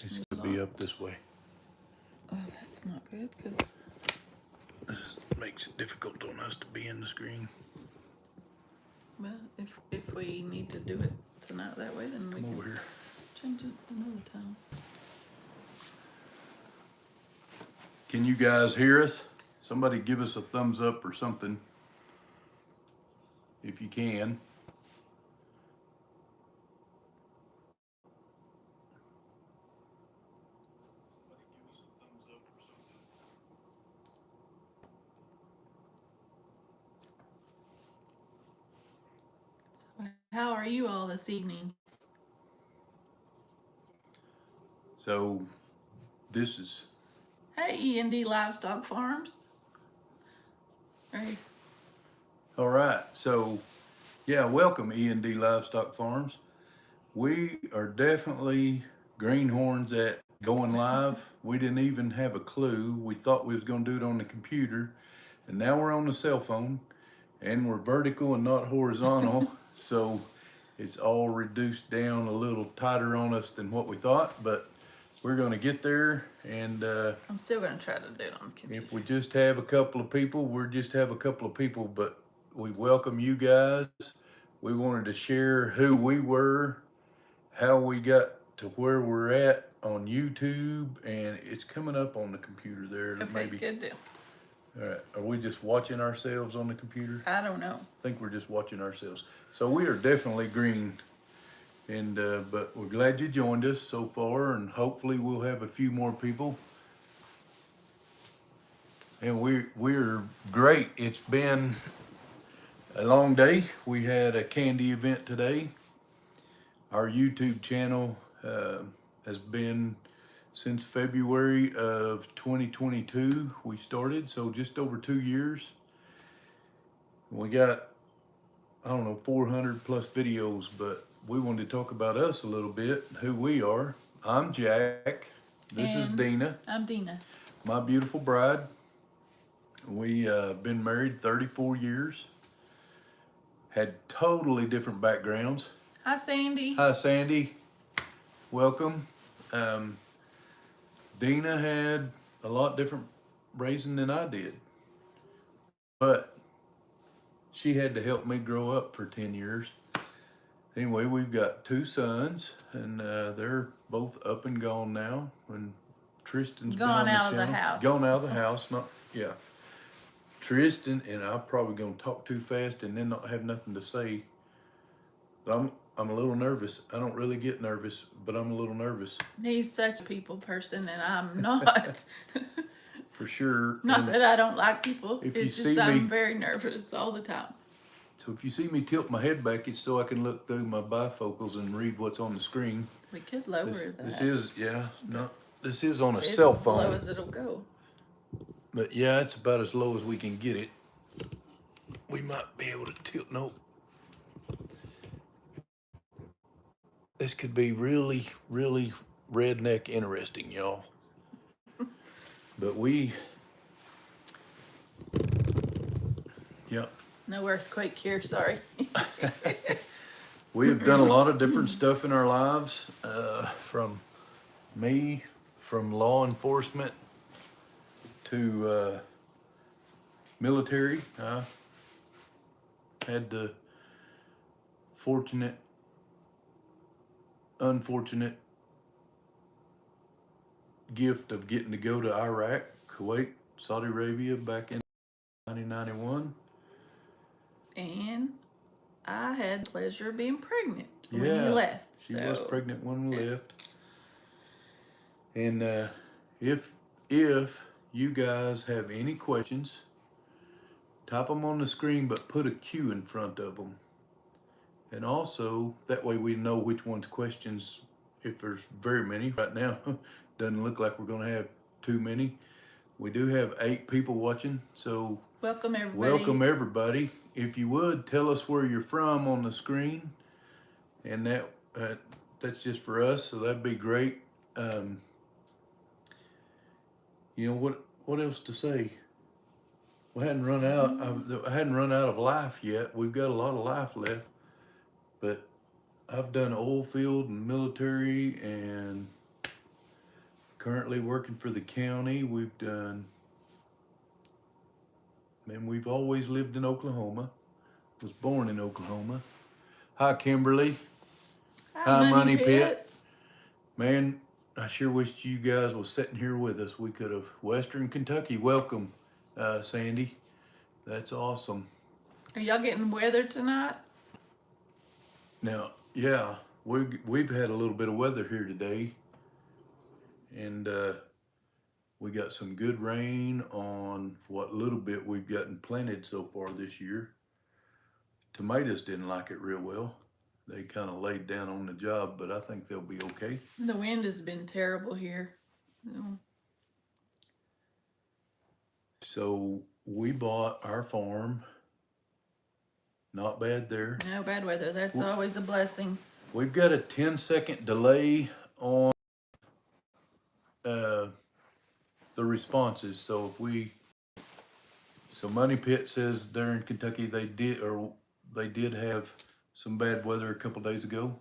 It's is gonna be locked. up this way. Oh, that's not good, because This makes it difficult on us to be in the screen. well, if we need to do it tonight that way, then we Come over can here. change it another time. Can you guys hear us? Somebody give us a thumbs up or something, if you can. So how are you all this evening? So this is, Hey, E&D Livestock Farms. Hey, all right. So yeah, welcome E&D Livestock Farms. We are definitely greenhorns at going live. We didn't even have a clue. We thought we was gonna do it on the computer, and now we're on the cell phone, and we're vertical and not horizontal. So it's all reduced down a little tighter on us than what we thought, but we're gonna get there. And I'm still gonna try to do it on the computer. if we just have a couple of people, we're just have a couple of people, but we welcome you guys. We wanted to share who we were, how we got to where we're at on YouTube, and it's coming up on the computer there. Okay, Maybe. good deal. All right. Are we just watching ourselves on the computer? I don't know. I think we're just watching ourselves. So we are definitely green, and but we're glad you joined us so far, and hopefully we'll have a few more people. And we're great. It's been a long day. We had a candy event today. Our YouTube channel has been since February of 2022 we started, so just over 2 years. We got, I don't know, 400 plus videos, but we wanted to talk about us a little bit, who we are. I'm Jack. This is And Dina, I'm Dina. my beautiful bride. We been married 34 years. Had totally different backgrounds. Hi, Sandy. Hi, Sandy. Welcome. Dina had a lot different raising than I did, but she had to help me grow up for 10 years. Anyway, we've got 2 sons, and they're both up and gone now. And Tristan's Gone been on out the of the channel. house. Gone out of the house. Not, yeah. Tristan, and I'm probably gonna talk too fast and then not have nothing to say. But I'm a little nervous. I don't really get nervous, but I'm a little nervous. He's such a people person, and I'm not. For sure. Not And that I don't like people. if It's you just see I'm me- very nervous all the time. so if you see me tilt my head back, it's so I can look through my bifocals and read what's on the screen. We could lower that. This is, yeah, not, this is on a It's cell as phone. low as it'll go. But yeah, it's about as low as we can get it. We might be able to tilt, nope. This could be really, really redneck interesting, y'all. But yeah, No earthquake here, sorry. we have done a lot of different stuff in our lives, from law enforcement to military. I had the unfortunate gift of getting to go to Iraq, Kuwait, Saudi Arabia back in 1991. And I had the pleasure of being pregnant when Yeah, you left. She was pregnant when we left. And if you guys have any questions, type them on the screen, but put a Q in front of them. And also, that way we know which one's questions, if there's very many. Right now, doesn't look like we're gonna have too many. We do have 8 people watching, so welcome everybody. welcome everybody. If you would, tell us where you're from on the screen. And that's just for us, so that'd be great. You know, what else to say? We hadn't run out. I hadn't run out of life yet. We've got a lot of life left. But I've done oil field and military and currently working for the county. We've always lived in Oklahoma. Was born in Oklahoma. Hi, Kimberly. Hi, Hi, Money Money Pit. Pit. Man, I sure wished you guys was sitting here with us. We could have. Western Kentucky, welcome, Sandy. That's awesome. Are y'all getting weather tonight? Now, yeah, we've had a little bit of weather here today, and we got some good rain on what little bit we've gotten planted so far this year. Tomatoes didn't like it real well. They kind of laid down on the job, but I think they'll be okay. The wind has been terrible here. No. So we bought our farm. Not bad there. No bad weather. That's always a blessing. We've got a 10-second delay on the responses. So Money Pit says there in Kentucky they did have some bad weather a couple days ago.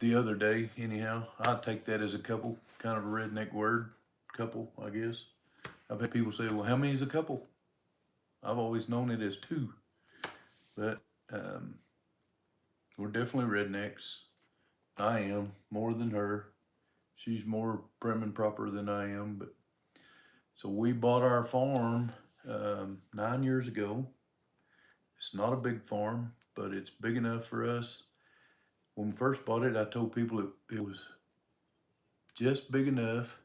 The other day, anyhow. I'd take that as a couple, kind of a redneck word, couple, I guess. I've had people say, well, how many is a couple? I've always known it as two. But we're definitely rednecks. I am, more than her. She's more prim and proper than I am. But so we bought our farm 9 years ago. It's not a big farm, but it's big enough for us. When we first bought it, I told people it was just big enough.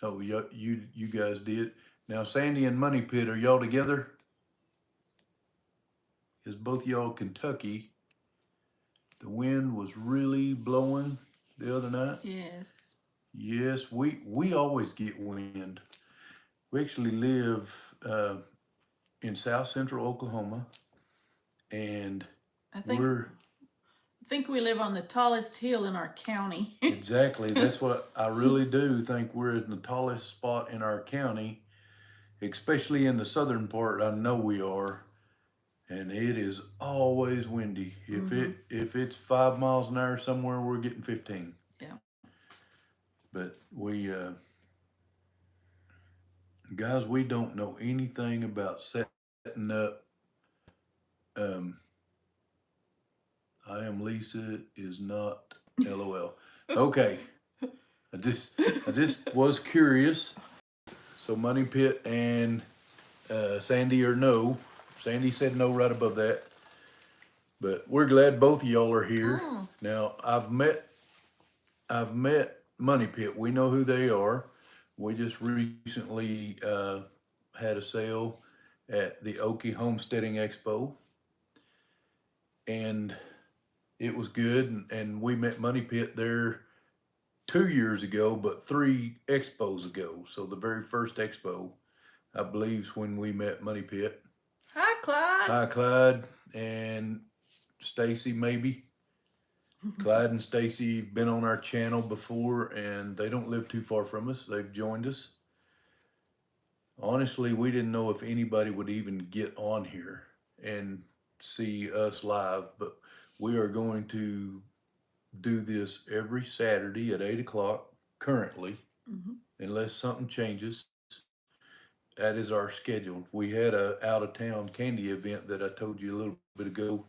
Oh, you guys did. Now, Sandy and Money Pit, are y'all together? Is both y'all Kentucky? The wind was really blowing the other night. Yes. Yes, we always get wind. We actually live in South Central Oklahoma, and I think we live on the tallest hill in our county. Exactly. That's what I really do think. We're in the tallest spot in our county, especially in the southern part. I know we are, and it is always windy. If it's 5 miles an hour somewhere, we're getting 15. Yeah. But guys, we don't know anything about setting up. I am Lisa is not LOL. Okay. I just was curious. So Money Pit and Sandy are no. Sandy said no right above that. But we're glad both of y'all are here. Now I've met Money Pit. We know who they are. We just recently had a sale at the Okie Homesteading Expo, and it was good. And we met Money Pit there 2 years ago, but 3 expos ago. So the very first expo, I believe, is when we met Money Pit. Hi, Clyde. Hi, Clyde and Stacy, maybe. Clyde and Stacy have been on our channel before, and they don't live too far from us. They've joined us. Honestly, we didn't know if anybody would even get on here and see us live, but we are going to do this every Saturday at 8 o'clock currently, unless something changes. That is our schedule. We had a out of town candy event that I told you a little bit ago,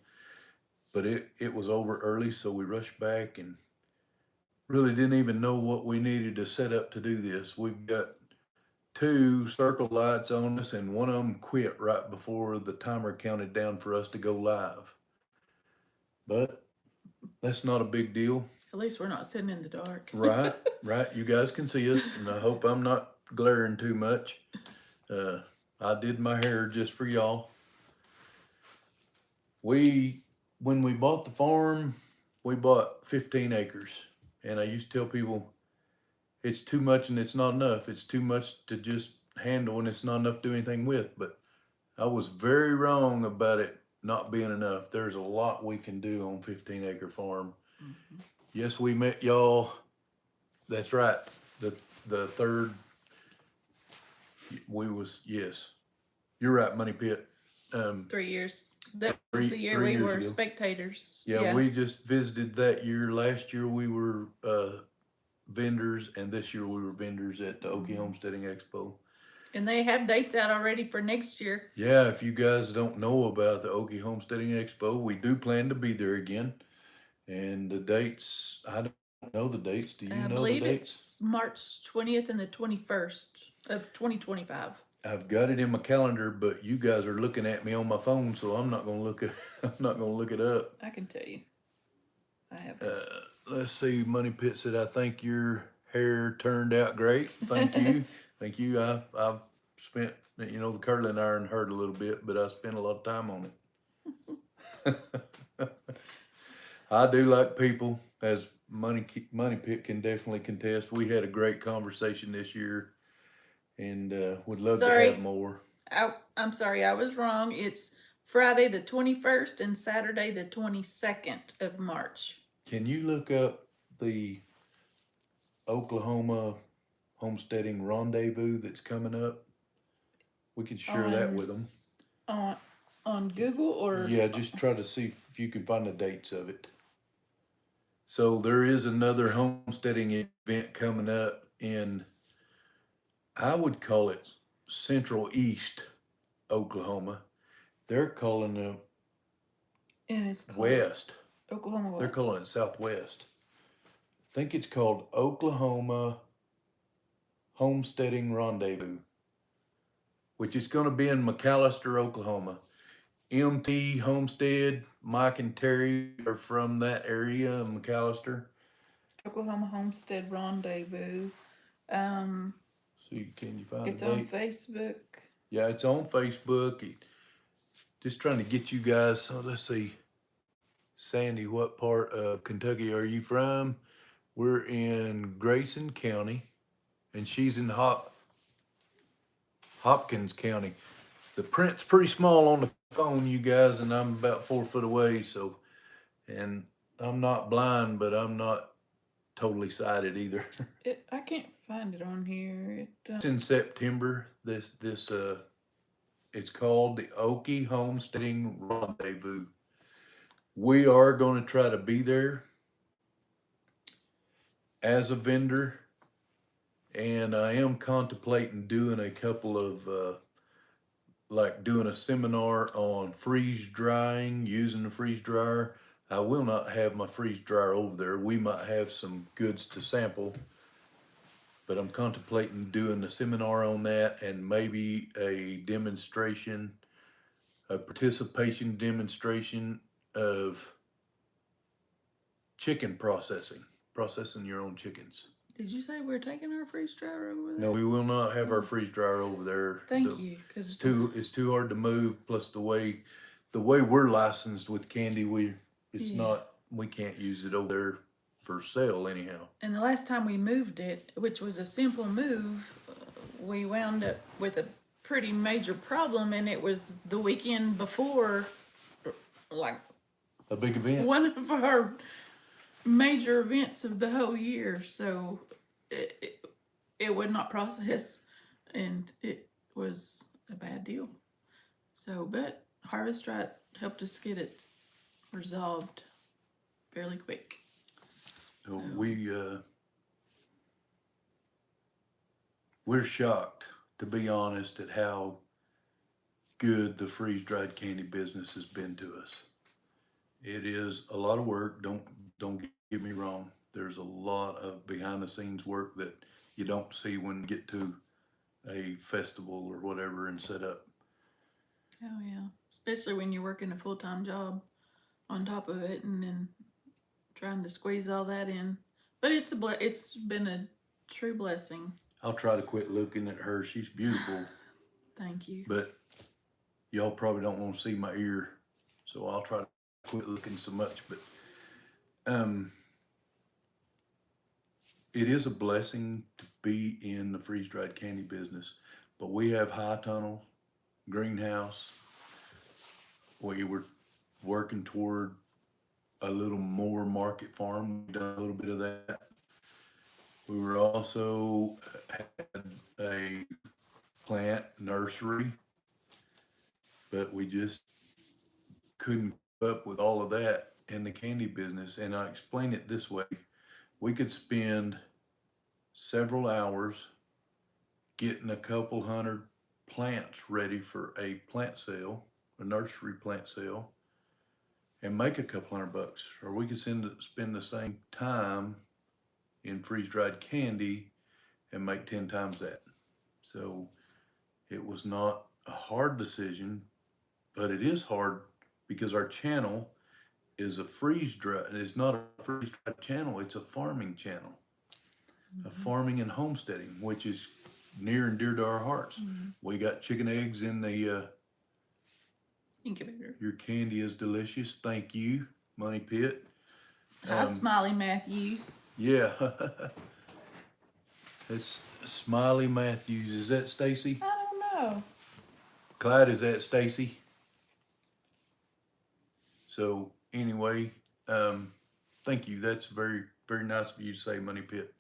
but it was over early, so we rushed back and really didn't even know what we needed to set up to do this. We've got 2 circle lights on us, and one of them quit right before the timer counted down for us to go live. But that's not a big deal. At least we're not sitting in the dark. Right. You guys can see us, and I hope I'm not glaring too much. I did my hair just for y'all. When we bought the farm, we bought 15 acres. And I used to tell people it's too much and it's not enough. It's too much to just handle and it's not enough to do anything with. But I was very wrong about it not being enough. There's a lot we can do on 15-acre farm. Yes, we met y'all. That's right. The third, yes. You're right, Money Pit. 3 years. That was the year we were spectators. Yeah, we just visited that year. Last year we were vendors, and this year we were vendors at the Okie Homesteading Expo. And they have dates out already for next year. Yeah, if you guys don't know about the Okie Homesteading Expo, we do plan to be there again. And the dates, I don't know the dates. Do you I know the believe dates? it's March 20th and the 21st of 2025. I've got it in my calendar, but you guys are looking at me on my phone, so I'm not gonna look at. I'm not gonna look it up. I can tell you. I have it. Let's see. Money Pit said, "I think your hair turned out great. Thank you, thank you. I've spent the curling iron hurt a little bit, but I spent a lot of time on it. I do like people, as Money Pit can definitely contest. We had a great conversation this year, and would love to have Sorry. more. I'm sorry, I was wrong. It's Friday the 21st and Saturday the 22nd of March. Can you look up the Oklahoma homesteading rendezvous that's coming up? We could share that with them. On on Google or Yeah, just try to see if you can find the dates of it. So there is another homesteading event coming up in, I would call it Central East Oklahoma. They're calling it and it's called West. Oklahoma They're what? calling it Southwest. I think it's called Oklahoma Homesteading Rendezvous, which is going to be in McAllister, Oklahoma. MT Homestead, Mike and Terry are from that area of McAllister. Oklahoma Homestead Rendezvous. Um, So can you find it's the on date? Facebook. Yeah, it's on Facebook. Just trying to get you guys. So let's see. Sandy, what part of Kentucky are you from? We're in Grayson County, and she's in Hopkins County. The print's pretty small on the phone, you guys, and I'm about 4 foot away. So, and I'm not blind, but I'm not totally sighted either. I can't find it on here. It's in September. It's called the Okie Homesteading Rendezvous. We are going to try to be there as a vendor, and I am contemplating doing a couple of like doing a seminar on freeze drying, using the freeze dryer. I will not have my freeze dryer over there. We might have some goods to sample, but I'm contemplating doing a seminar on that and maybe a demonstration, a participation demonstration of chicken processing your own chickens. Did you say we're taking our freeze dryer over there? No, we will not have our freeze dryer over there. Thank you, because It's too hard to move. Plus the way we're licensed with Candy, we can't use it over there for sale anyhow. And the last time we moved it, which was a simple move, we wound up with a pretty major problem, and it was the weekend before, like A big event. one of our major events of the whole year. So it would not process, and it was a bad deal. So, but Harvest Right helped us get it resolved fairly quick. So we're shocked, to be honest, at how good the freeze dried candy business has been to us. It is a lot of work. Don't get me wrong. There's a lot of behind the scenes work that you don't see when you get to a festival or whatever and set up. Oh yeah, especially when you're working a full-time job on top of it, and then trying to squeeze all that in. But it's been a true blessing. I'll try to quit looking at her. She's beautiful, Thank you. but y'all probably don't want to see my ear, so I'll try to quit looking so much. But it is a blessing to be in the freeze dried candy business. But we have high tunnel, greenhouse. We were working toward a little more market farm. We've done a little bit of that. We were also had a plant nursery, but we just couldn't keep up with all of that in the candy business. And I explain it this way: we could spend several hours getting a couple hundred plants ready for a plant sale, a nursery plant sale, and make a couple $100. Or we could spend the same time in freeze dried candy and make 10 times that. So it was not a hard decision, but it is hard because our channel is a freeze dry. It's not a freeze dried channel, it's a farming channel, a farming and homesteading, which is near and dear to our hearts. We got chicken eggs in the Incubator. your candy is delicious. Thank you, Money Pit. Hi, Smiley Matthews. Yeah. That's Smiley Matthews. Is that Stacy? I don't know. Clyde, is that Stacy? So anyway, thank you. That's very, very nice of you to say, Money Pit.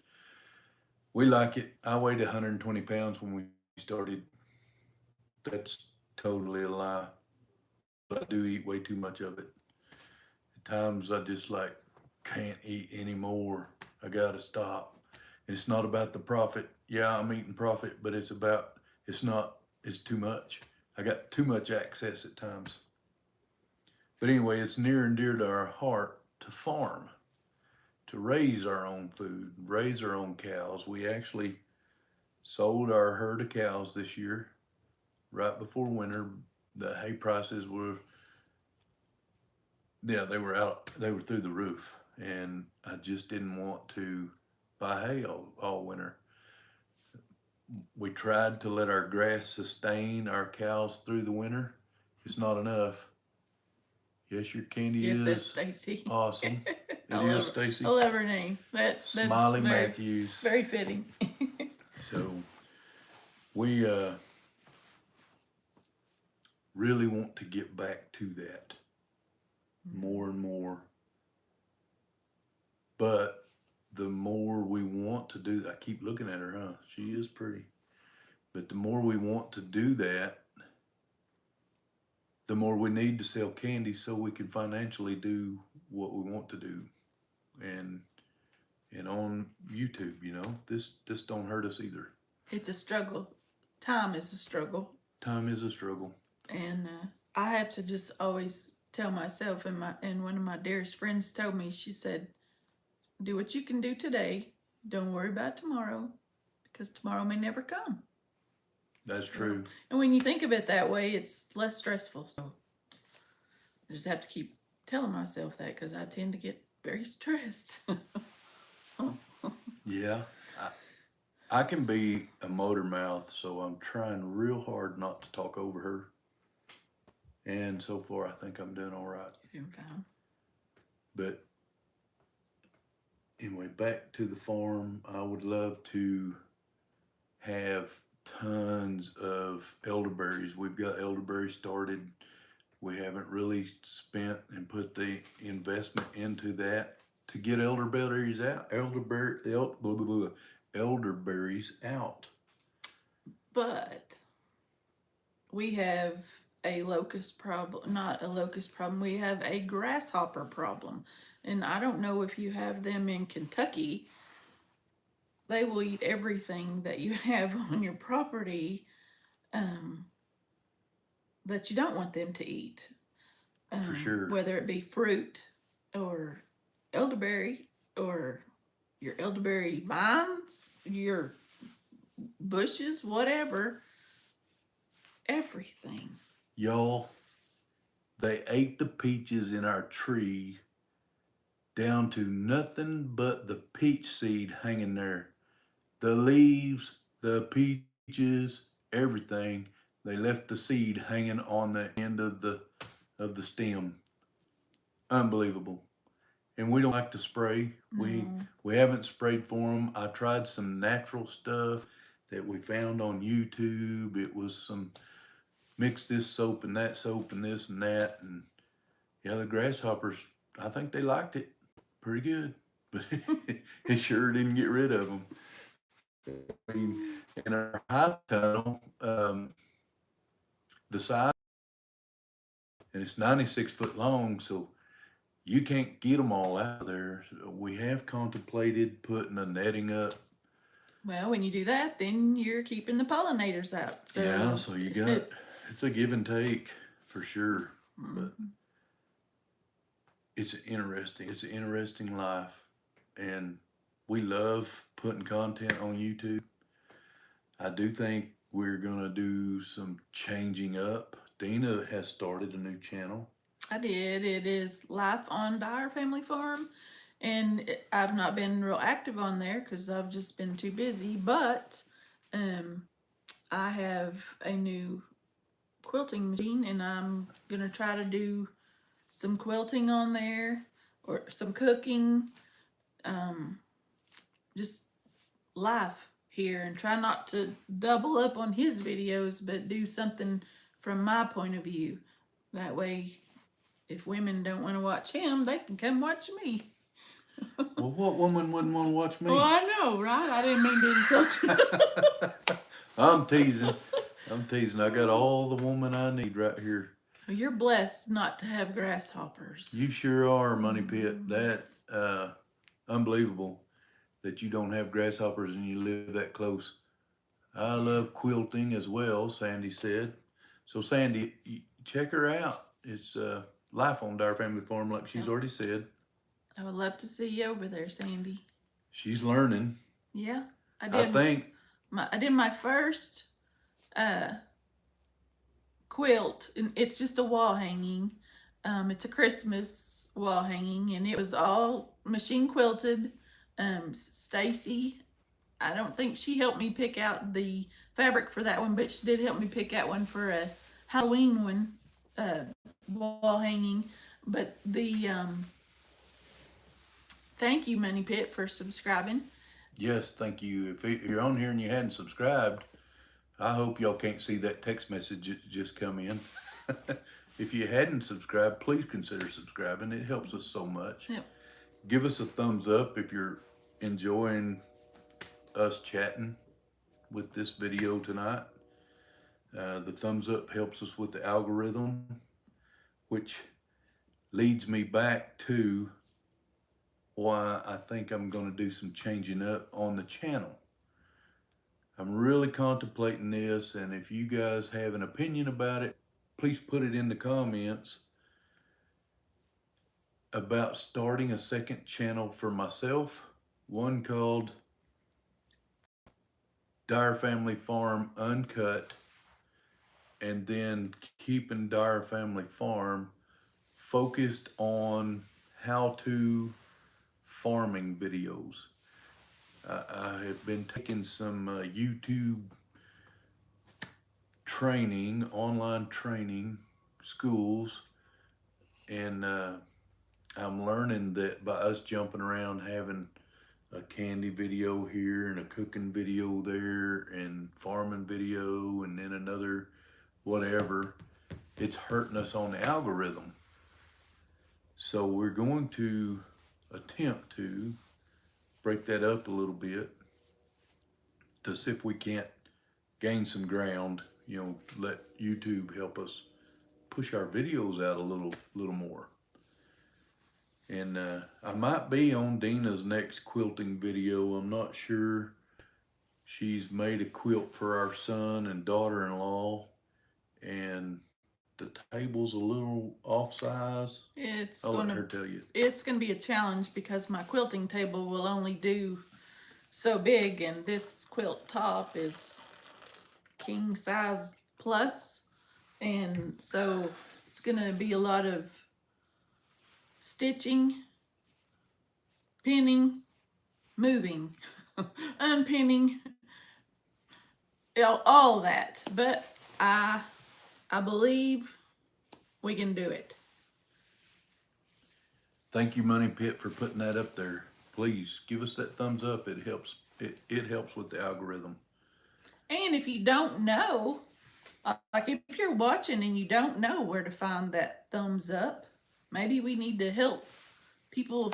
We like it. I weighed 120 pounds when we started. That's totally a lie. But I do eat way too much of it. At times I just like can't eat anymore. I gotta stop. It's not about the profit. Yeah, I'm eating profit, but it's too much. I got too much access at times. But anyway, it's near and dear to our heart to farm, to raise our own food, raise our own cows. We actually sold our herd of cows this year, right before winter. The hay prices were, yeah, they were through the roof. And I just didn't want to buy hay all winter. We tried to let our grass sustain our cows through the winter. It's not enough. Yes, your candy Yes, that's is Stacy. awesome. It I is love Stacy. I love her name. That's Smiley very, Matthews. very fitting. So we really want to get back to that more and more. But the more we want to do that, I keep looking at her, huh? She is pretty. But the more we want to do that, the more we need to sell candy so we can financially do what we want to do. And on YouTube, this don't hurt us either. It's a struggle. Time is a struggle. Time is a struggle. And I have to just always tell myself, and one of my dearest friends told me, she said, do what you can do today. Don't worry about tomorrow, because tomorrow may never come. That's true. And when you think of it that way, it's less stressful. So I just have to keep telling myself that, because I tend to get very stressed. Yeah. I can be a motor mouth, so I'm trying real hard not to talk over her. And so far, I think I'm doing all right. You're doing fine. But anyway, back to the farm. I would love to have tons of elderberries. We've got elderberries started. We haven't really spent and put the investment into that to get elderberries out. Elderberries out. But we have a locust problem, not a locust problem, we have a grasshopper problem. And I don't know if you have them in Kentucky. They will eat everything that you have on your property that you don't want them to eat. For sure. Whether it be fruit or elderberry or your elderberry vines, your bushes, whatever, everything. Y'all, they ate the peaches in our tree down to nothing but the peach seed hanging there. The leaves, the peaches, everything. They left the seed hanging on the end of the stem. Unbelievable. And we don't like to spray. We haven't sprayed for them. I tried some natural stuff that we found on YouTube. It was some mix this soap and that soap and this and that. And yeah, the grasshoppers, I think they liked it pretty good, but it sure didn't get rid of them. I mean, in our high tunnel, the size, and it's 96 foot long, so you can't get them all out of there. So we have contemplated putting a netting up Well, when you do that, then you're keeping the pollinators out. Yeah, So so you got, it, it's a give and take for sure. But Mhm. it's an interesting life. And we love putting content on YouTube. I do think we're gonna do some changing up. Dina has started a new channel. I did. It is Life on Dyer Family Farm, and I've not been real active on there because I've just been too busy. But um, I have a new quilting machine, and I'm gonna try to do some quilting on there or some cooking. Um, just life here, and try not to double up on his videos, but do something from my point of view. That way, if women don't want to watch him, they can come watch me. Well, what woman wouldn't want to watch Oh, me? I know, right? I didn't mean to insult you. I'm teasing. I'm teasing. I got all the woman I need right here. You're blessed not to have grasshoppers. You sure are, Money Pit. That unbelievable that you don't have grasshoppers and you live that close. I love quilting as well, Sandy said. So Sandy, check her out. It's life on Dyer Family Farm, like she's Yep. already said. I would love to see you over there, Sandy. She's learning. Yeah, I I did. think. I did my first uh, quilt, and it's just a wall hanging. It's a Christmas wall hanging, and it was all machine quilted. Stacy, I don't think she helped me pick out the fabric for that one, but she did help me pick out one for a Halloween one, uh, wall hanging. But the thank you, Money Pit, for subscribing. Yes, thank you. If you're on here and you hadn't subscribed, I hope y'all can't see that text message that just come in. If you hadn't subscribed, please consider subscribing. It helps us so much. Yep. Give us a thumbs up if you're enjoying us chatting with this video tonight. The thumbs up helps us with the algorithm, which leads me back to why I think I'm going to do some changing up on the channel. I'm really contemplating this, and if you guys have an opinion about it, please put it in the comments about starting a second channel for myself, one called Dyer Family Farm Uncut, and then keeping Dyer Family Farm focused on how-to farming videos. I have been taking some YouTube training, online training schools, and I'm learning that by us jumping around, having a candy video here and a cooking video there and farming video and then another whatever, it's hurting us on the algorithm. So we're going to attempt to break that up a little bit to see if we can't gain some ground, let YouTube help us push our videos out a little more. And I might be on Dina's next quilting video. I'm not sure. She's made a quilt for our son and daughter-in-law, and the table's a little off size. It's I'll let gonna her tell you. it's gonna be a challenge because my quilting table will only do so big, and this quilt top is king size plus, and so it's gonna be a lot of stitching, pinning, moving, unpinning, all that. But I believe we can do it. Thank you, Money Pit, for putting that up there. Please give us that thumbs up. It helps. It helps with the algorithm. And if you don't know, like if you're watching and you don't know where to find that thumbs up, maybe we need to help people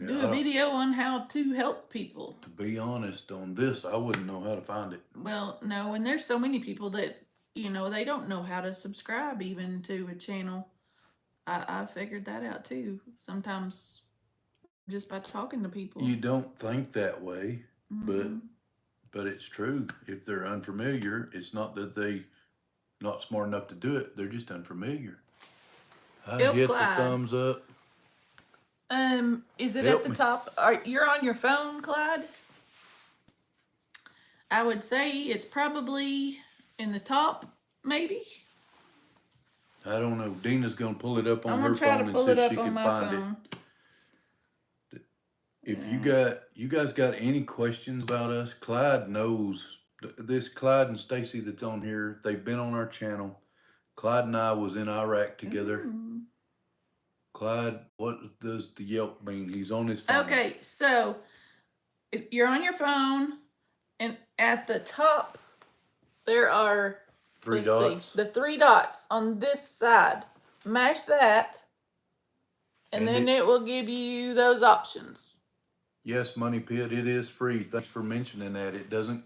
do a video on how to help people. To be honest, on this, I wouldn't know how to find it. Well, no, and there's so many people that, they don't know how to subscribe even to a channel. I figured that out too. Sometimes just by talking to people. You don't think that way. but it's true. If they're unfamiliar, it's not that they not smart enough to do it. They're just unfamiliar. I Help hit the Clyde. thumbs up. Is it Help at the me. top? You're on your phone, Clyde? I would say it's probably in the top, maybe. I don't know. Dina's gonna pull it up on I'm her gonna try to phone and pull see it if she up on can my find it. phone. If Yeah. you guys got any questions about us, Clyde knows this. Clyde and Stacy that's on here, they've been on our channel. Clyde and I was in Iraq together. Ooh. Clyde, what does the Yelp mean? He's on his phone. Okay, so if you're on your phone, and at the top there are Three dots. the three dots on this side. Mash that, and then it will give you those options. Yes, Money Pit, it is free. Thanks for mentioning that. It doesn't.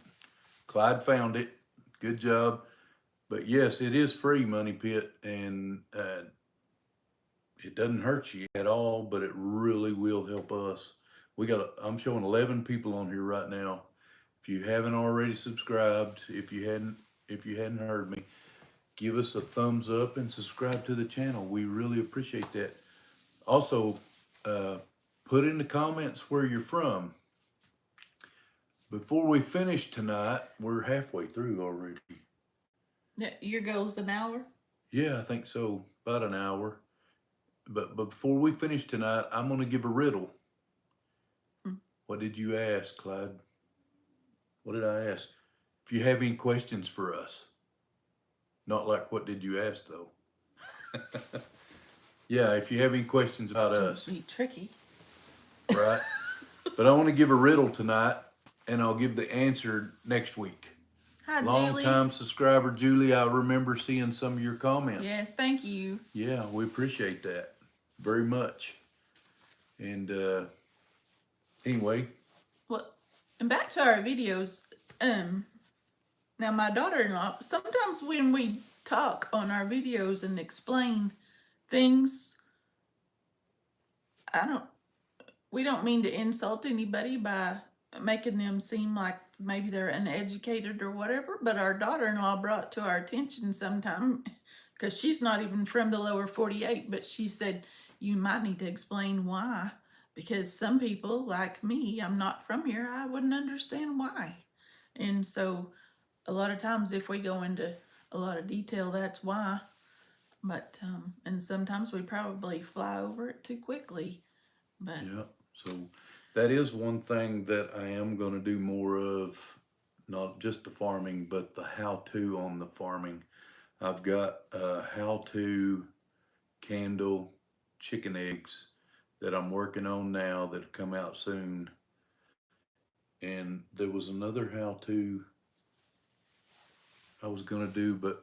Clyde found it. Good job. But yes, it is free, Money Pit, and it doesn't hurt you at all, but it really will help us. I'm showing 11 people on here right now. If you haven't already subscribed, if you hadn't heard me, give us a thumbs up and subscribe to the channel. We really appreciate that. Also, put in the comments where you're from. Before we finish tonight, we're halfway through already. Your goal's an hour? Yeah, I think so. About an hour. But before we finish tonight, I'm going to give a riddle. What did you ask, Clyde? What did I ask? If you have any questions for us. Not like what did you ask, though. Yeah, if you have any questions about us. Be tricky. Right? But I want to give a riddle tonight, and I'll give the answer next week. Hi, Long Julie. time subscriber, Julie. I remember seeing some of your comments. Yes, thank you. Yeah, we appreciate that very much. And anyway. Well, and back to our videos. Now my daughter-in-law, sometimes when we talk on our videos and explain things, we don't mean to insult anybody by making them seem like maybe they're uneducated or whatever, but our daughter-in-law brought to our attention sometime, because she's not even from the lower 48, but she said, you might need to explain why, because some people like me, I'm not from here, I wouldn't understand why. And so a lot of times if we go into a lot of detail, that's why. But and sometimes we probably fly over it too quickly. But yeah, so that is one thing that I am going to do more of, not just the farming, but the how-to on the farming. I've got a how-to candle chicken eggs that I'm working on now that'll come out soon. And there was another how-to I was going to do, but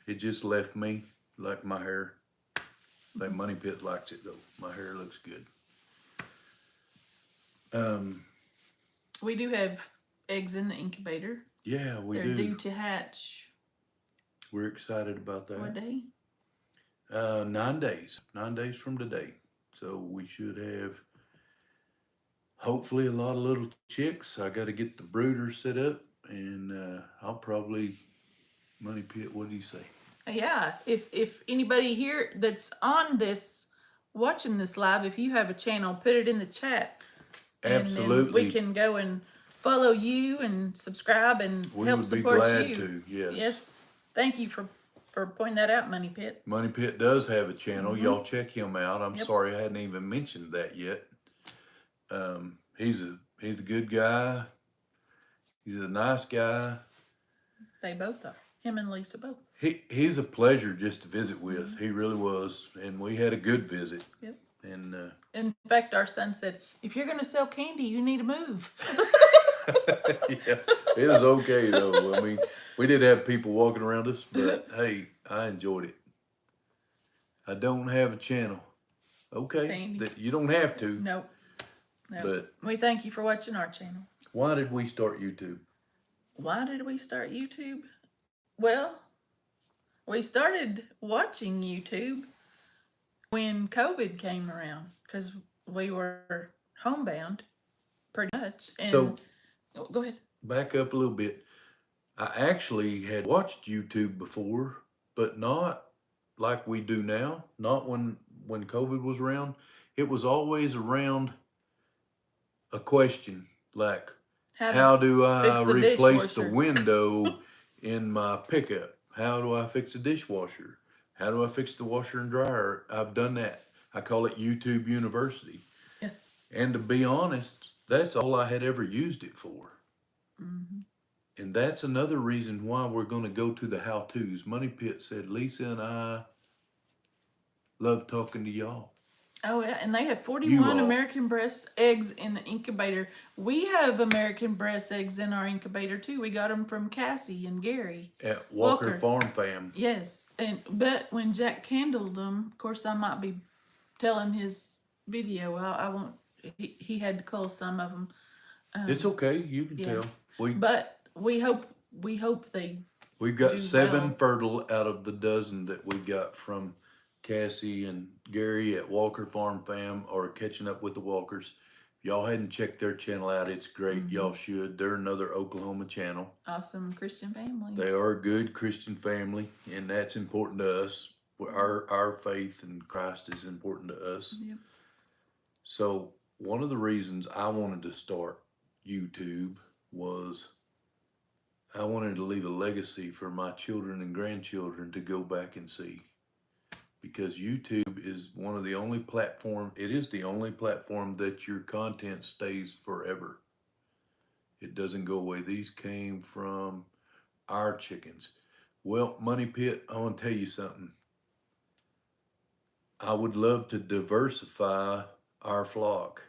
it just left me, like my hair. Like Money Pit likes it though. My hair looks good. we do have eggs in the incubator. Yeah, They're do. due to hatch. We're excited about that. What day? 9 days. 9 days from today. So we should have hopefully a lot of little chicks. I got to get the brooder set up, and I'll probably, Money Pit, what do you say? Yeah, if anybody here that's on this, watching this live, if you have a channel, put it in the chat. Absolutely. And then we can go and follow you and subscribe and help support you. We would be glad to, yes. Yes. Thank you for pointing that out, Money Pit. Money Pit does have a channel. Y'all check him out. I'm sorry I hadn't even mentioned that yet. He's a good guy. He's a nice guy. They both are. Him and Lisa both. He's a pleasure just to visit with. He really was, and we had a good visit. Yep. And in fact, our son said, "If you're going to sell candy, you need to move." Yeah, it was okay though. I mean, we did have people walking around us, but hey, I enjoyed it. I don't have a channel. Okay, you don't have to. Nope. But we thank you for watching our channel. Why did we start YouTube? Why did we start YouTube? Well, we started watching YouTube when COVID came around, because we were homebound. pretty much. And So oh, go ahead. back up a little bit. I actually had watched YouTube before, but not like we do now. Not when COVID was around. It was always around a question like, How to how do I fix the replace the dishwasher. window in my pickup? How do I fix a dishwasher? How do I fix the washer and dryer? I've done that. I call it YouTube University. Yeah. And to be honest, that's all I had ever used it for. Hmm. And that's another reason why we're going to go to the how to's. Money Pit said, Lisa and I love talking to y'all. Oh yeah, and they have You 41 all American breast eggs in the incubator. We have American breast eggs in our incubator too. We got them from Cassie and Gary at Walker Walker. Farm Fam. Yes, and but when Jack handled them, of course, I might be telling his video. I won't. He had to cull some of them. It's okay. You can Yeah, tell. We but we hope they We've got do 7 well. fertile out of the dozen that we got from Cassie and Gary at Walker Farm Fam, or catching up with the Walkers. If y'all hadn't checked their channel out, it's great. Hmm. Y'all should. They're another Oklahoma channel. Awesome Christian family. They are a good Christian family, and that's important to us. Our faith in Christ is important to us. Yep. So one of the reasons I wanted to start YouTube was I wanted to leave a legacy for my children and grandchildren to go back and see. Because YouTube is one of the only it is the only platform that your content stays forever. It doesn't go away. These came from our chickens. Well, Money Pit, I want to tell you something. I would love to diversify our flock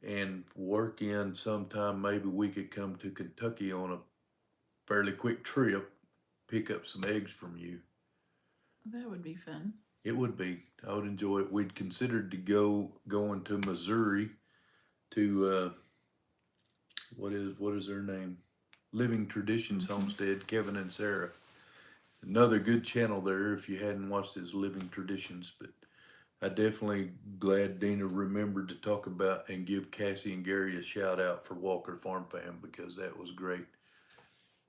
and work in sometime. Maybe we could come to Kentucky on a fairly quick trip, pick up some eggs from you. That would be fun. It would be. I would enjoy it. We'd considered to going to Missouri to what is their name? Living Traditions Homestead, Kevin and Sarah. Another good channel there if you hadn't watched his Living Traditions. But I definitely glad Dina remembered to talk about and give Cassie and Gary a shout out for Walker Farm Fam, because that was great.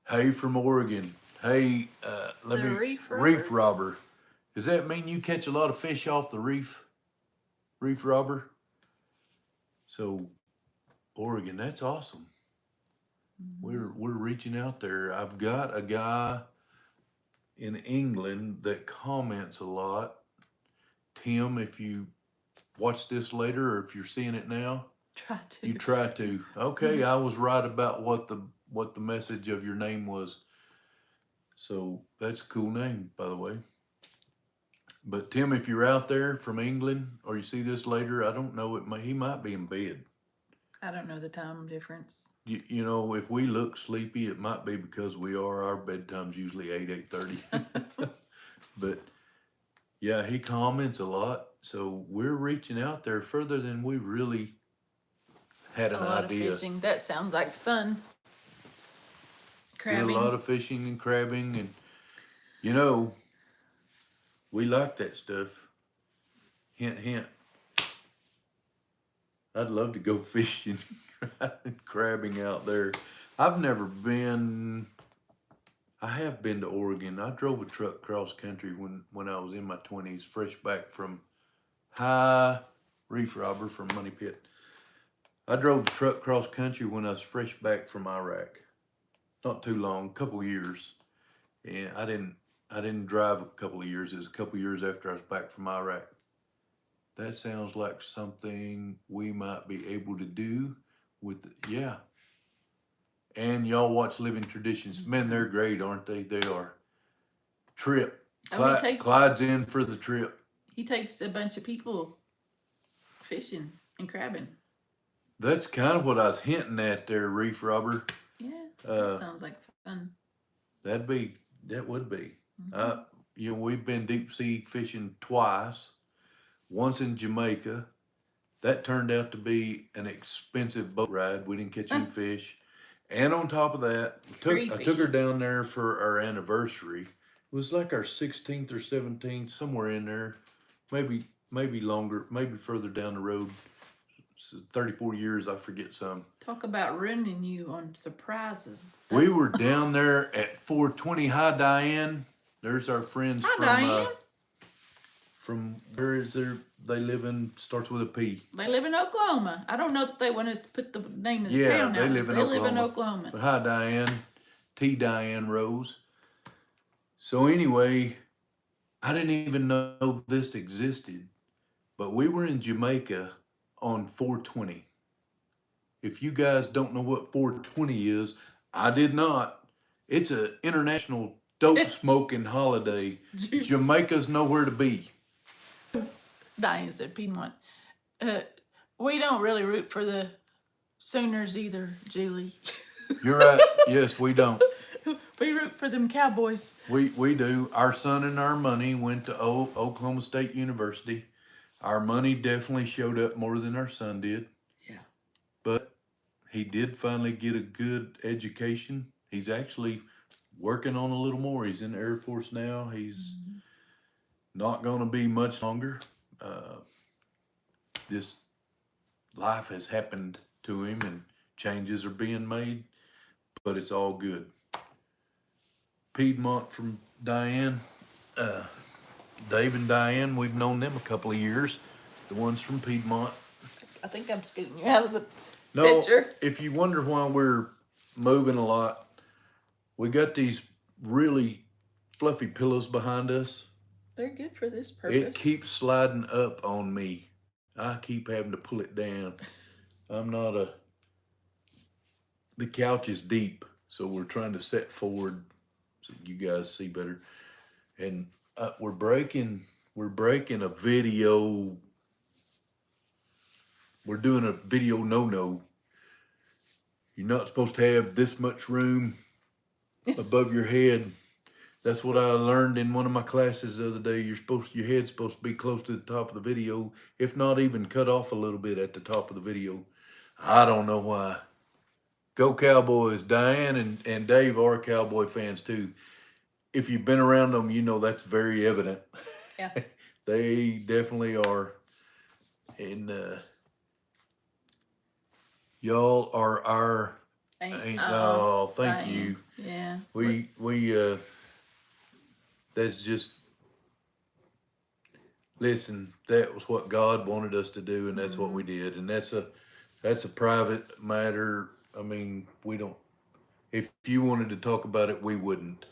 Hey from Oregon. Hey, reef robber. Does that mean you catch a lot of fish off the reef? Reef robber? So, Oregon, that's awesome. We're reaching out there. I've got a guy in England that comments a lot. Tim, if you watch this later or if you're seeing it now, Try to. you try to. Okay, I was right about what the message of your name was. So that's a cool name, by the way. But Tim, if you're out there from England or you see this later, I don't know. He might be in bed. I don't know the time difference. You know, if we look sleepy, it might be because we are. Our bedtime's usually 8:30. But yeah, he comments a lot. So we're reaching out there further than we really had A an lot idea. of fishing. That sounds like fun. Do Crabbing. a lot of fishing and crabbing, and you know, we like that stuff. Hint, hint. I'd love to go fishing and crabbing out there. I've never been. I have been to Oregon. I drove a truck cross country when I was in my 20s, fresh back from reef robber from Money Pit. I drove a truck cross country when I was fresh back from Iraq. Not too long, a couple of years. And I didn't drive a couple of years. It was a couple of years after I was back from Iraq. That sounds like something we might be able to do yeah. And y'all watch Living Traditions. Man, they're great, aren't they? They are. Trip. Clyde's in for the trip. He takes a bunch of people fishing and crabbing. That's kind of what I was hinting at there, reef robber. Yeah, that sounds like fun. That would be. We've been deep sea fishing twice. Once in Jamaica. That turned out to be an expensive boat ride. We didn't catch any fish. And on top of that, I took her down there for our anniversary. It was like our 16th or 17th, somewhere in there. Maybe longer, maybe further down the road. 34 years, I forget some. Talk about ruining you on surprises. We were down there at 420. Hi, Diane. There's our friends Hi, Diane. from where is there? They live in, starts with a P. They live in Oklahoma. I don't know that they want us to put the name of the Yeah, town they out. live in They Oklahoma. live in Oklahoma. But hi, Diane. T. Diane Rose. So anyway, I didn't even know this existed, but we were in Jamaica on 420. If you guys don't know what 420 is, I did not. It's an international dope smoking holiday. Jamaica's nowhere to be. Diane said Piedmont. We don't really root for the Sooners either, Julie. You're right. Yes, we don't. We root for them Cowboys. We do. Our son and our money went to Oklahoma State University. Our money definitely showed up more than our son did. Yeah. But he did finally get a good education. He's actually working on a little more. He's in the Air Force now. He's not going to be much longer. This life has happened to him and changes are being made, but it's all good. Piedmont from Diane. Dave and Diane, we've known them a couple of years. The ones from Piedmont. I think I'm scooting you out of the No, picture. if you wonder why we're moving a lot, we got these really fluffy pillows behind us. They're good for this purpose. It keeps sliding up on me. I keep having to pull it down. The couch is deep, so we're trying to set forward so you guys see better. And we're breaking a video. We're doing a video no-no. You're not supposed to have this much room above your head. That's what I learned in one of my classes the other day. Your head's supposed to be close to the top of the video, if not even cut off a little bit at the top of the video. I don't know why. Go Cowboys. Diane and Dave are Cowboy fans too. If you've been around them, you know that's very evident. Yeah. They definitely are. And y'all are our thank Diane. you. Yeah. We that's just, listen, that was what God wanted us to do, and that's what we did. And that's a private matter. I mean, we don't, if you wanted to talk about it, we wouldn't.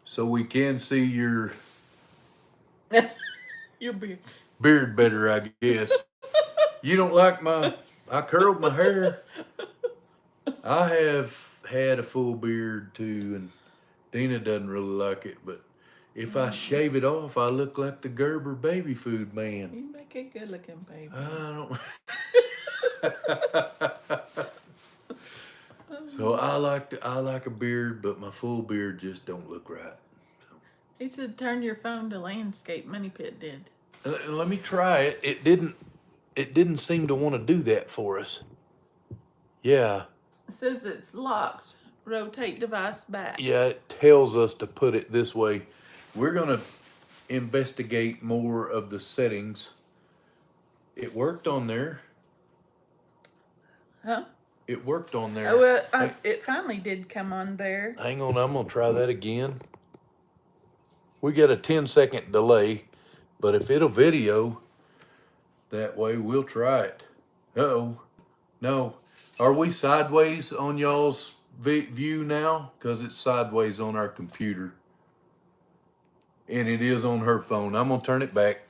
So we can see your Your beard. beard better, I guess. You don't like I curled my hair. I have had a full beard too, and Dina doesn't really like it, but if I shave it off, I look like the Gerber baby food man. You make a good looking baby. I don't. So I like a beard, but my full beard just don't look right. He said, "Turn your phone to landscape." Money Pit did. Let me try it. It didn't seem to want to do that for us. Yeah. It says it's locked. Rotate device back. Yeah, it tells us to put it this way. We're gonna investigate more of the settings. It worked on there. Huh? It worked on there. Oh, well, it finally did come on there. Hang on, I'm gonna try that again. We get a 10-second delay, but if it'll video that way, we'll try it. Uh-oh. No. Are we sideways on y'all's view now? Because it's sideways on our computer. And it is on her phone. I'm gonna turn it back.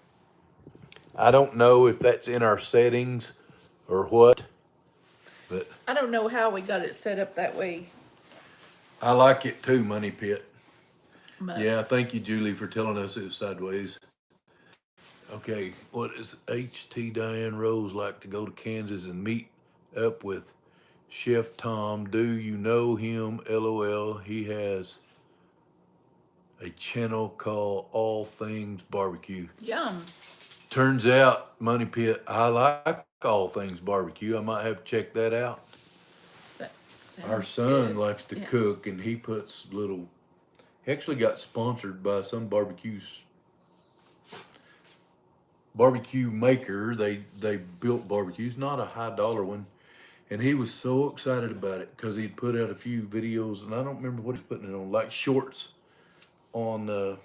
I don't know if that's in our settings or what, but I don't know how we got it set up that way. I like it too, Money Pit. But Yeah, thank you, Julie, for telling us it was sideways. Okay, what does H.T. Diane Rose like to go to Kansas and meet up with Chef Tom? Do you know him? LOL. He has a channel called All Things Barbecue. Yum. Turns out, Money Pit, I like All Things Barbecue. I might have to check that out. That Our sounds son good. likes to cook, and he puts little. He actually got sponsored by some barbecues barbecue maker. They built barbecues, not a high dollar one. And he was so excited about it because he'd put out a few videos, and I don't remember what he's putting it on, like shorts on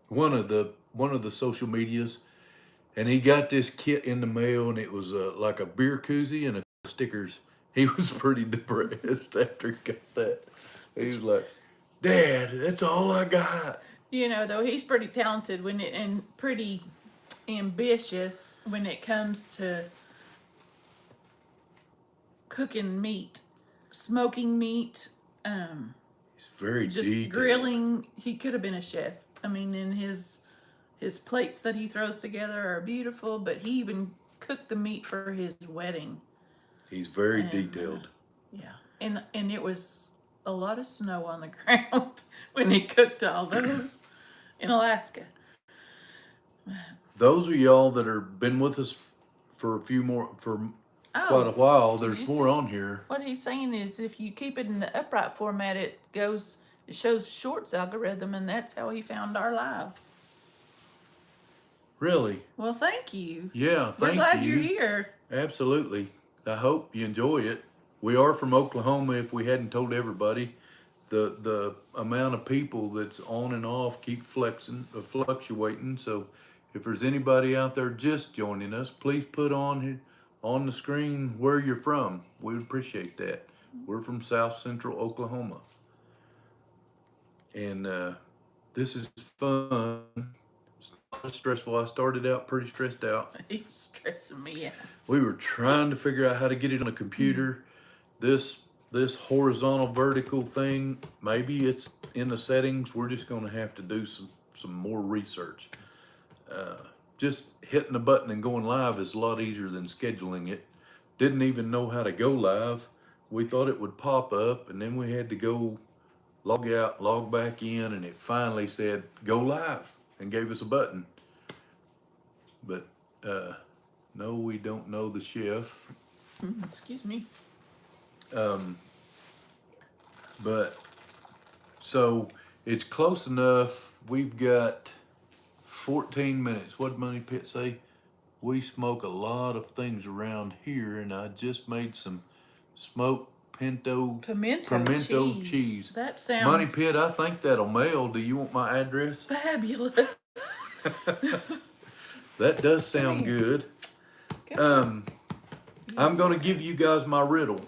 one of the social medias. And he got this kit in the mail, and it was like a beer koozie and a stickers. He was pretty depressed after he got that. He was like, "Dad, that's all I got." You know, though he's pretty talented and pretty ambitious when it comes to cooking meat, smoking meat, He's very just detailed. grilling. He could have been a chef. I mean, and his plates that he throws together are beautiful, but he even cooked the meat for his wedding. He's very And, detailed. Yeah, and it was a lot of snow on the ground when he cooked all those in Alaska. Those of y'all that are been with us for quite a while, did there's you more see- on here. What he's saying is, if you keep it in the upright format, it shows shorts algorithm, and that's how he found our live. Really? Well, thank you. Yeah, We're thank glad you. you're here. Absolutely. I hope you enjoy it. We are from Oklahoma, if we hadn't told everybody. The amount of people that's on and off keep fluctuating. So if there's anybody out there just joining us, please put on the screen where you're from. We would appreciate that. We're from South Central Oklahoma. And this is fun. It's not stressful. I started out pretty stressed out. He was stressing me out. We were trying to figure out how to get it on a computer. This horizontal vertical thing, maybe it's in the settings. We're just going to have to do some more research. Just hitting the button and going live is a lot easier than scheduling it. Didn't even know how to go live. We thought it would pop up, and then we had to go log out, log back in, and it finally said go live and gave us a button. But no, we don't know the chef. Excuse me. But so it's close enough. We've got 14 minutes. What did Money Pit say? We smoke a lot of things around here, and I just made some smoked pimento cheese. That sounds Money Pit, I think that'll mail. Do you want my address? fabulous. That does sound good. I'm going to give you guys my riddle,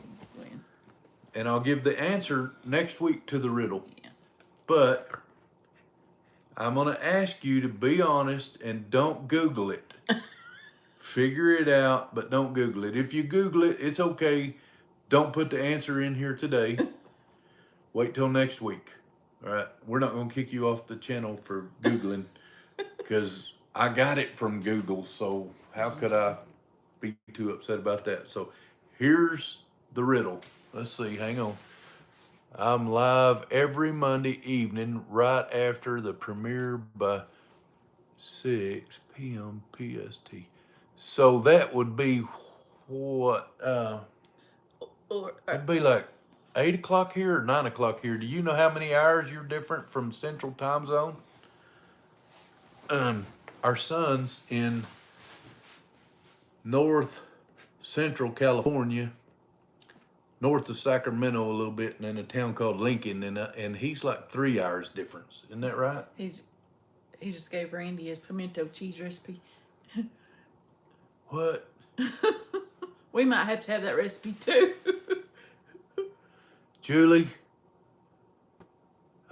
and I'll give the answer next week to the riddle. Yeah. But I'm going to ask you to be honest and don't Google it. Figure it out, but don't Google it. If you Google it, it's okay. Don't put the answer in here today. Wait till next week. All right. We're not going to kick you off the channel for Googling because I got it from Google. So how could I be too upset about that? So here's the riddle. Let's see. Hang on. I'm live every Monday evening right after the premiere by 6 p.m. PST. So that would be what? It'd be like 8 o'clock here or 9 o'clock here. Do you know how many hours you're different from Central Time Zone? Our son's in North Central California, north of Sacramento a little bit, and in a town called Lincoln, and he's like 3 hours difference. Isn't that right? He just gave Randy his pimento cheese recipe. What? We might have to have that recipe too. Julie,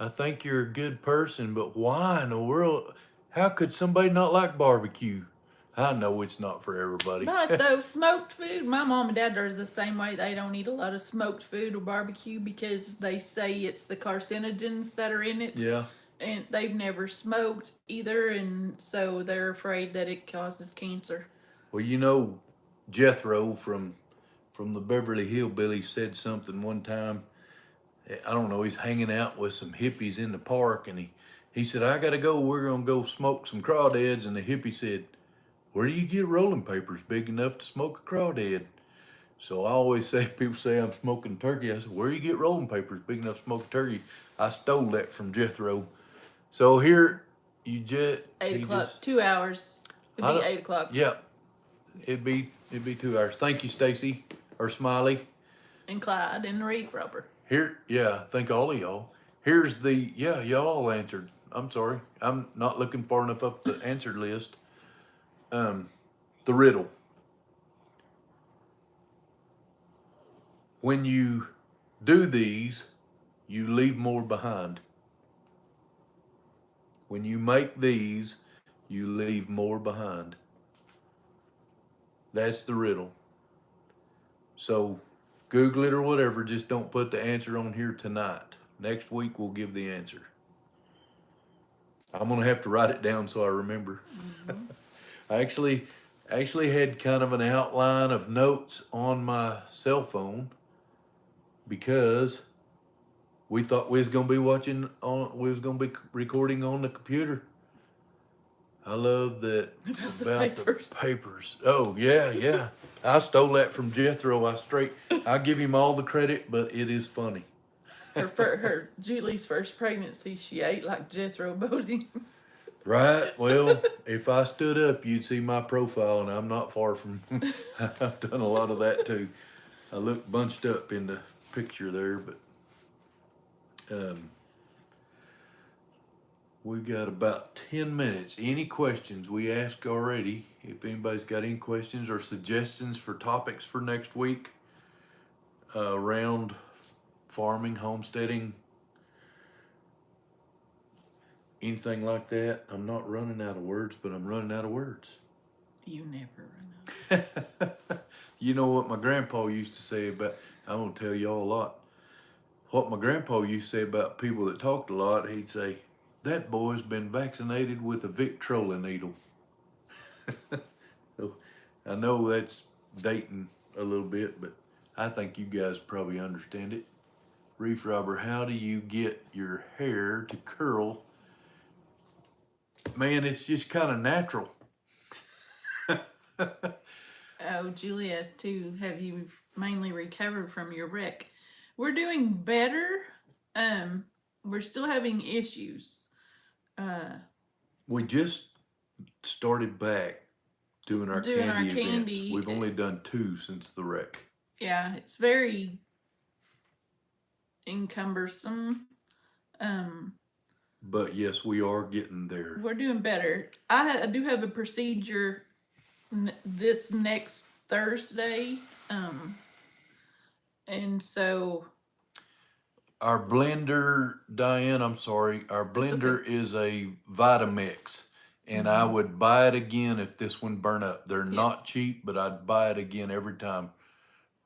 I think you're a good person, but why in the world? How could somebody not like barbecue? I know it's not for everybody. But though smoked food, my mom and dad are the same way. They don't eat a lot of smoked food or barbecue because they say it's the carcinogens that are in it. Yeah. And they've never smoked either, and so they're afraid that it causes cancer. Well, you know, Jethro from the Beverly Hillbillies said something one time. I don't know, he's hanging out with some hippies in the park, and he said, I gotta go, we're gonna go smoke some crawdads. And the hippie said, where do you get rolling papers big enough to smoke a crawdad? So I always say, people say I'm smoking turkey. I said, where do you get rolling papers big enough to smoke a turkey? I stole that from Jethro. So here, 8 o'clock, 2 hours. It'd I be don't- 8 o'clock. Yeah, it'd be 2 hours. Thank you, Stacy or Smiley. And Clyde and Reef Rubber. Here, yeah, thank all of y'all. Here's the, yeah, y'all answered. I'm sorry. I'm not looking far enough up the answered list. The riddle. When you do these, you leave more behind. When you make these, you leave more behind. That's the riddle. So Google it or whatever, just don't put the answer on here tonight. Next week we'll give the answer. I'm gonna have to write it down so I remember. I actually had kind of an outline of notes on my cell phone because we thought we was gonna be recording on the computer. I love that about the papers. Oh yeah. I stole that from Jethro. I give him all the credit, but it is funny. Her Julie's first pregnancy, she ate like Jethro Bodie. Right. Well, if I stood up, you'd see my profile, and I'm not far from. I've done a lot of that too. I look bunched up in the picture there, but we got about 10 minutes. Any questions? We asked already. If anybody's got any questions or suggestions for topics for next week around farming, homesteading, anything like that. I'm not running out of words, but I'm running out of words. You never run out. You know what my grandpa used to say about, I'm going to tell y'all a lot. What my grandpa used to say about people that talked a lot, he'd say, that boy's been vaccinated with a Victrola needle. So I know that's dating a little bit, but I think you guys probably understand it. Reef Robber, how do you get your hair to curl? Man, it's just kind of natural. Oh, Julie asked too, have you mainly recovered from your wreck? We're doing better. We're still having issues. We just started back doing our candy events. Candy. We've only done 2 since the wreck. Yeah, it's very encumbersome. But yes, we are getting there. We're doing better. I do have a procedure this next Thursday. And so Our blender, Diane, I'm sorry, our blender is a Vitamix. And I would buy it again if this one burn up. They're not cheap, but I'd buy it again every time.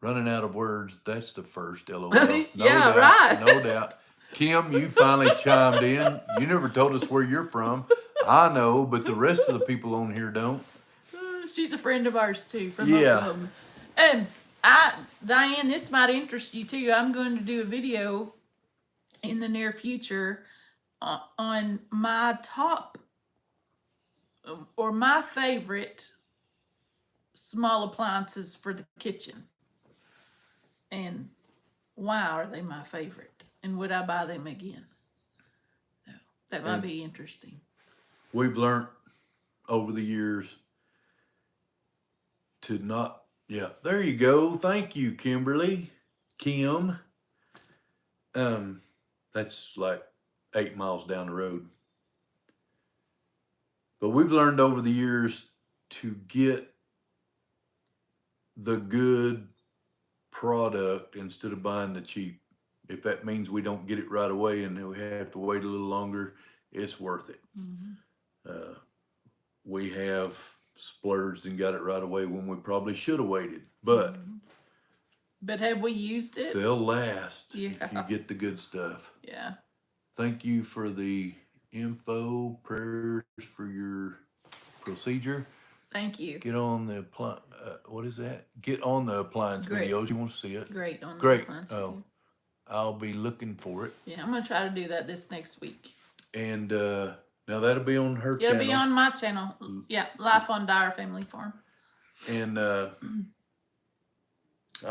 Running out of words, that's the first LOL. Yeah, right. No doubt. Kim, you finally chimed in. You never told us where you're from. I know, but the rest of the people on here don't. She's a friend of ours too from Yeah. Oklahoma. Diane, this might interest you too. I'm going to do a video in the near future on my top or my favorite small appliances for the kitchen. And why are they my favorite? And would I buy them again? So that might be interesting. We've learned over the years to not, yeah, there you go. Thank you, Kimberly. Kim. That's like 8 miles down the road. But we've learned over the years to get the good product instead of buying the cheap. If that means we don't get it right away and then we have to wait a little longer, it's worth it. We have splurged and got it right away when we probably should have waited. But have we used it? they'll last if Yeah. you get the good stuff. Yeah. Thank you for the info, prayers for your procedure. Thank you. Get on the what is that? Get on the appliance Great. videos. You want to see it? Great on the Great. appliance Oh, video. I'll be looking for it. Yeah, I'm gonna try to do that this next week. And now that'll be on her It'll channel. be on my channel. Yeah, Life on Dyer Family Farm. And I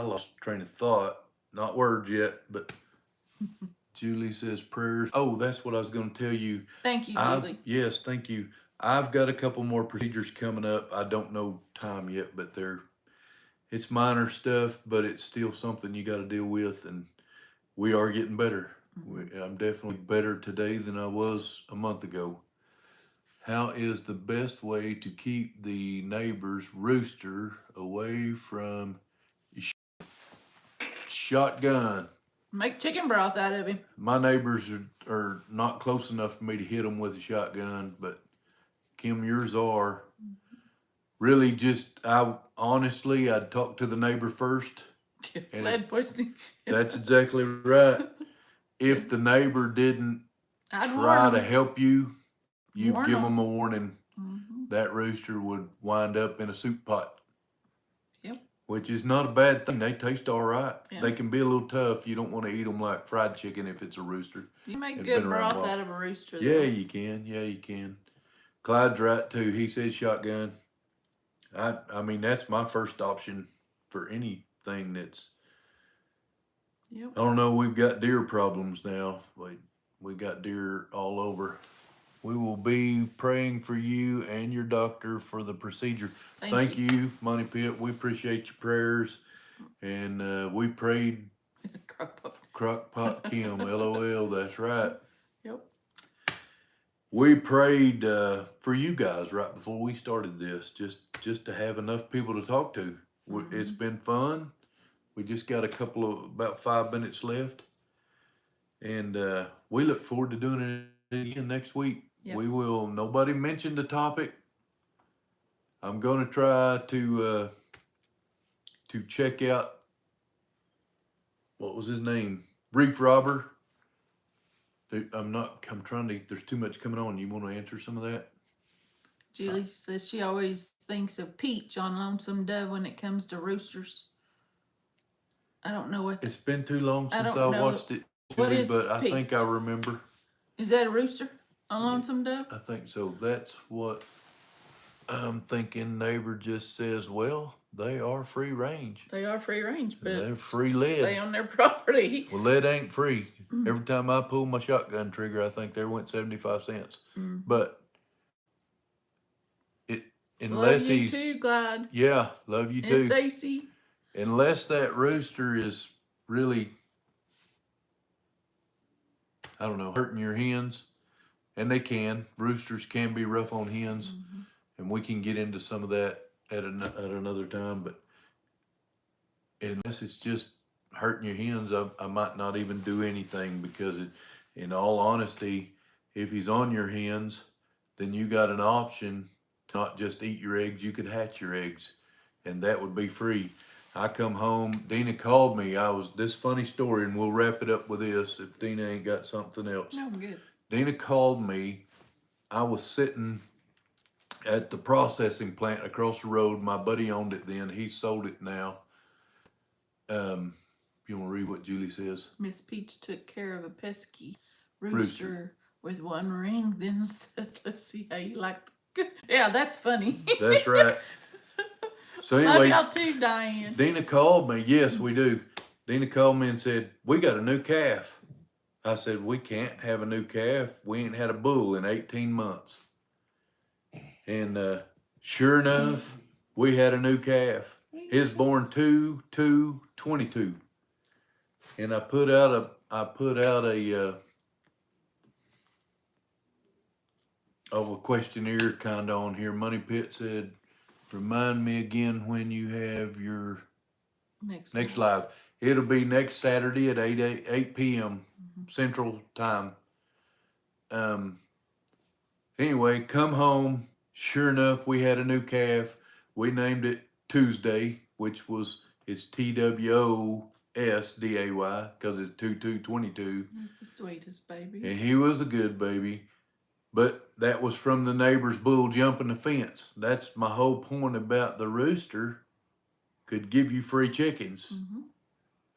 lost train of thought. Not words yet, but Julie says prayers. Oh, that's what I was going to tell you. Thank you, Julie. Yes, thank you. I've got a couple more procedures coming up. I don't know time yet, but it's minor stuff, but it's still something you got to deal with, and we are getting better. I'm definitely better today than I was a month ago. How is the best way to keep the neighbor's rooster away from shotgun? Make chicken broth out of him. My neighbors are not close enough for me to hit them with a shotgun, but Kim, yours are. Really, just I honestly, I'd talk to the neighbor first, and if Lead poisoning. that's exactly right. If the neighbor didn't I'd try warn to them. help you, you'd Warn give them them. a warning. Mm-hmm. That rooster would wind up in a soup pot, Yep. which is not a bad thing. They taste all right. Yeah. They can be a little tough. You don't want to eat them like fried chicken if it's a rooster. You make It's good been around a broth while. out of a rooster. Yeah, Though. you can. Yeah, you can. Clyde's right too. He said shotgun. I mean that's my first option for anything that's. Yep. I don't know. We've got deer problems now. We got deer all over. We will be praying for you and your doctor for the procedure. Thank you, Money Pit. We appreciate your prayers, and we prayed. Crockpot Kim, LOL. That's right. Yep. We prayed for you guys right before we started this, just to have enough people to talk to. It's been fun. We just got about 5 minutes left, and we look forward to doing it again next week. Yep. We will. Nobody mentioned the topic. I'm going to try to check out what was his name, Reef Robber. I'm trying to. There's too much coming on. You want to answer some of that? Julie says she always thinks of Peach on Lonesome Dove when it comes to roosters. I don't know what. It's been too long since I watched it, What Julie, is but I Peach? think I remember. Is that a rooster on Lonesome Dove? I think so. That's what I'm thinking. Neighbor just says, well, they are free range. They are free range, but they're free lead. Stay on their property. Well, lead ain't free. Every time I pull my shotgun trigger, I think there went 75 cents. But unless love you he's too, Glide. Yeah, love you too. And Stacy. Unless that rooster is really, I don't know, hurting your hens, and they can. Roosters can be rough on hens, and we can get into some of that at another time. But unless it's just hurting your hens, I might not even do anything because, in all honesty, if he's on your hens, then you got an option to not just eat your eggs. You could hatch your eggs, and that would be free. I come home, Dina called me. This funny story, and we'll wrap it up with this if Dina ain't got something else. No, I'm good. Dina called me. I was sitting at the processing plant across the road. My buddy owned it then. He sold it now. You want to read what Julie says? Miss Peach took care of a pesky rooster. With one ring, then said, let's see how you like the... Yeah, that's funny. That's right. So anyway, love y'all too, Diane. Dina called me. Yes, we do. Dina called me and said, we got a new calf. I said, we can't have a new calf. We ain't had a bull in 18 months. And sure enough, we had a new calf. His born 2/2/22. And I put out a questionnaire kind of on here. Money Pit said, remind me again when you have your next live. It'll be next Saturday at 8 p.m. Central Time. Anyway, come home. Sure enough, we had a new calf. We named it Tuesday, it's TWOSDAY because it's 2/2/22. He's the sweetest baby. And he was a good baby. But that was from the neighbor's bull jumping the fence. That's my whole point about the rooster could give you free chickens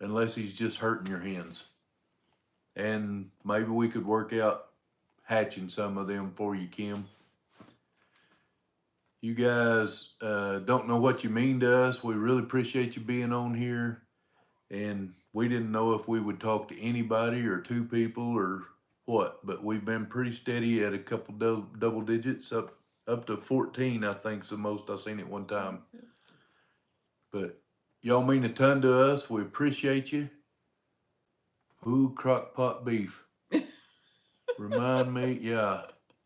unless he's just hurting your hens. And maybe we could work out hatching some of them for you, Kim. You guys don't know what you mean to us. We really appreciate you being on here. And we didn't know if we would talk to anybody or two people or what, but we've been pretty steady at a couple double digits, up up to 14, I think is the most I've seen at one time. But y'all mean a ton to us. We appreciate you. Ooh, crock pot beef. Remind me, yeah.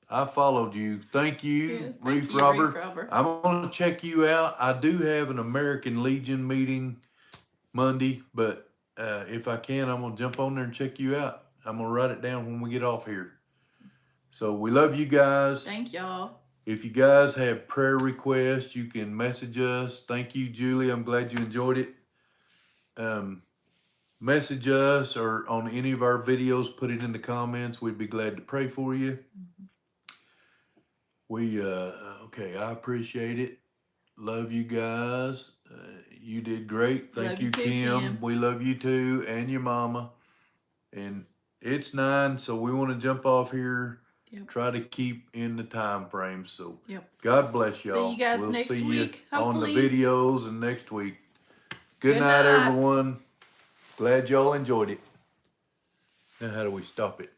I followed you. Thank you, Yes, thank Reef you, Robber. Reef Robber. I'm gonna check you out. I do have an American Legion meeting Monday, but if I can, I'm gonna jump on there and check you out. I'm gonna write it down when we get off here. So we love you guys. Thank y'all. If you guys have prayer requests, you can message us. Thank you, Julie. I'm glad you enjoyed it. Message us or on any of our videos, put it in the comments. We'd be glad to pray for you. We, okay, I appreciate it. Love you guys. You did great. Thank Love you, you too, Kim. Kim. We love you too, and your mama. And it's 9, so we want to jump off here. Yep. Try to keep in the time frame. So Yep. God bless y'all. See you guys we'll next see week, you on the hopefully. videos and next week. Good Good night, night. everyone. Glad y'all enjoyed it. Now, how do we stop it?